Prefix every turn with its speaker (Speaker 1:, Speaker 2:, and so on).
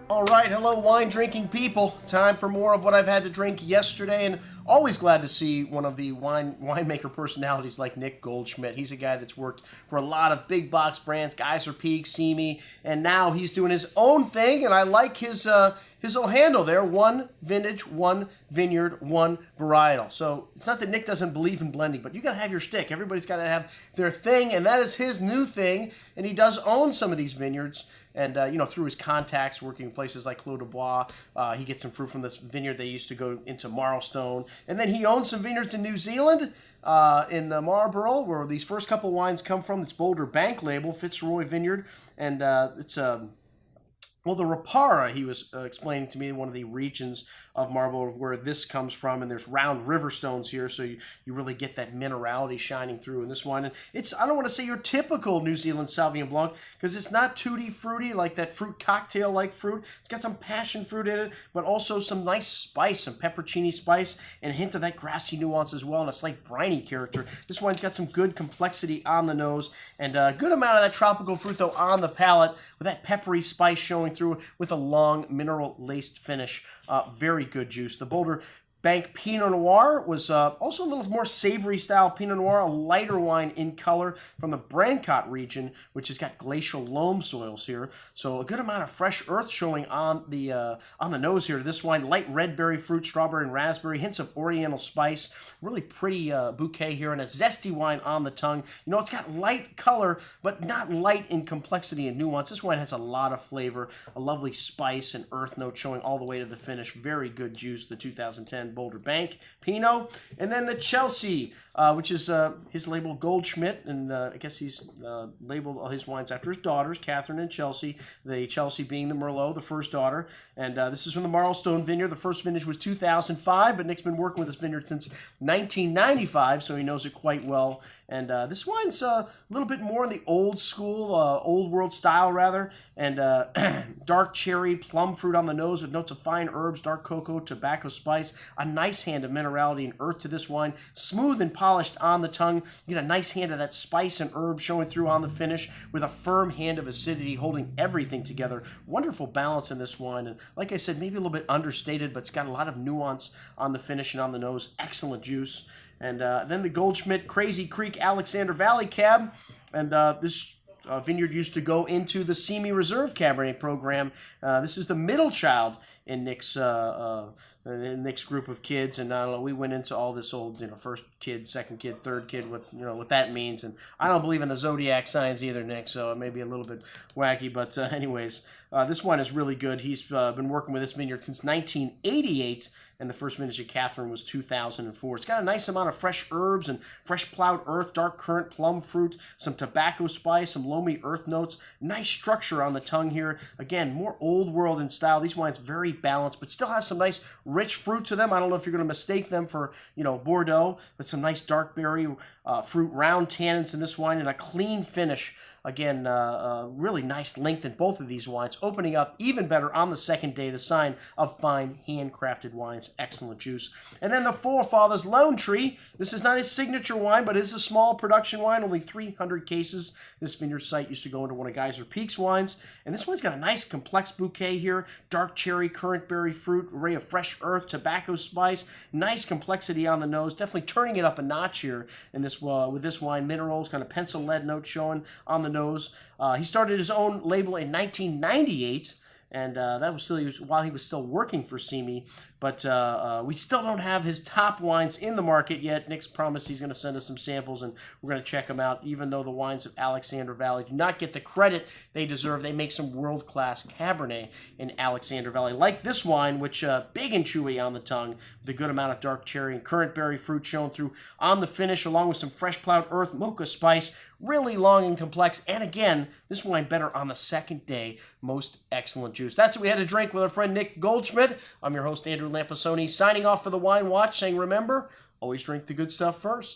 Speaker 1: All right, hello wine drinking people. Time for more of what I've had to drink yesterday, and always glad to see one of the winemaker personalities like Nick Goldschmidt. He's a guy that's worked for a lot of big box brands, Geyser Peak, Simi, and now he's doing his own thing, and I like his little handle there, one vintage, one vineyard, one varietal. So it's not that Nick doesn't believe in blending, but you got to have your stick. Everybody's got to have their thing, and that is his new thing, and he does own some of these vineyards. And, through his contacts working in places like Clos Du Bois, he gets some fruit from this vineyard. They used to go into Marlstone. And then he owns some vineyards in New Zealand, in Marlborough, where these first couple wines come from. It's Boulder Bank label, Fitzroy Vineyard. And it's well, the Rapara, he was explaining to me, one of the regions of Marlborough where this comes from, and there's round river stones here, so you really get that minerality shining through in this wine. And it's, I don't want to say your typical New Zealand Sauvignon Blanc, because it's not tutti fruity like that fruit cocktail-like fruit. It's got some passion fruit in it, but also some nice spice, some peppercini spice, and a hint of that grassy nuance as well, and a slight briny character. This wine's got some good complexity on the nose, and a good amount of that tropical fruit, though, on the palate, with that peppery spice showing through with a long mineral-laced finish. Very good juice. The Boulder Bank Pinot Noir was also a little more savory style Pinot Noir, a lighter wine in color from the Brancott region, which has got glacial loam soils here. So a good amount of fresh earth showing on the nose here. This wine, light red berry fruit, strawberry and raspberry, hints of oriental spice. Really pretty bouquet here, and a zesty wine on the tongue. You know, it's got light color, but not light in complexity and nuance. This wine has a lot of flavor, a lovely spice and earth note showing all the way to the finish. Very good juice, the 2010 Boulder Bank Pinot. And then the Chelsea, which is his label Goldschmidt, and I guess he's labeled all his wines after his daughters, Catherine and Chelsea, the Chelsea being the Merlot, the first daughter. And this is from the Marlstone Vineyard. The first vintage was 2005, but Nick's been working with this vineyard since 1995, so he knows it quite well. And this wine's a little bit more in the old school, old world style rather, and dark cherry, plum fruit on the nose with notes of fine herbs, dark cocoa, tobacco spice, a nice hand of minerality and earth to this wine, smooth and polished on the tongue. You get a nice hand of that spice and herb showing through on the finish with a firm hand of acidity holding everything together. Wonderful balance in this wine, and like I said, maybe a little bit understated, but it's got a lot of nuance on the finish and on the nose. Excellent juice. And then the Goldschmidt Crazy Creek Alexander Valley Cab, and this vineyard used to go into the Simi Reserve Cabernet program. This is the middle child in Nick's group of kids, and I don't know, we went into all this old, first kid, second kid, third kid, what that means, and I don't believe in the zodiac signs either, Nick, so it may be a little bit wacky, but anyways, this one is really good. He's been working with this vineyard since 1988, and the first vintage of Catherine was 2004. It's got a nice amount of fresh herbs and fresh plowed earth, dark currant, plum fruit, some tobacco spice, some loamy earth notes. Nice structure on the tongue here. Again, more old world in style. These wines very balanced, but still have some nice rich fruit to them. I don't know if you're going to mistake them for, Bordeaux, but some nice dark berry fruit, round tannins in this wine, and a clean finish. Again, really nice length in both of these wines, opening up even better on the second day, the sign of fine handcrafted wines. Excellent juice. And then the Forefathers Lone Tree. This is not his signature wine, but it is a small production wine, only 300 cases. This vineyard site used to go into one of Geyser Peak's wines. And this one's got a nice complex bouquet here, dark cherry, currant berry fruit, array of fresh earth, tobacco spice, nice complexity on the nose, definitely turning it up a notch here in this with this wine. Minerals, kind of pencil lead note showing on the nose. He started his own label in 1998, and that was still while he was still working for Simi. But we still don't have his top wines in the market yet. Nick's promised he's going to send us some samples, and we're going to check them out. Even though the wines of Alexander Valley do not get the credit they deserve, they make some world-class Cabernet in Alexander Valley. Like this wine, which big and chewy on the tongue, with a good amount of dark cherry and currant berry fruit shown through on the finish, along with some fresh plowed earth, mocha spice, really long and complex. And again, this wine better on the second day. Most excellent juice. That's what we had to drink with our friend Nick Goldschmidt. I'm your host, Andrew Lampasoni, signing off for the Wine Watch, saying remember, always drink the good stuff first.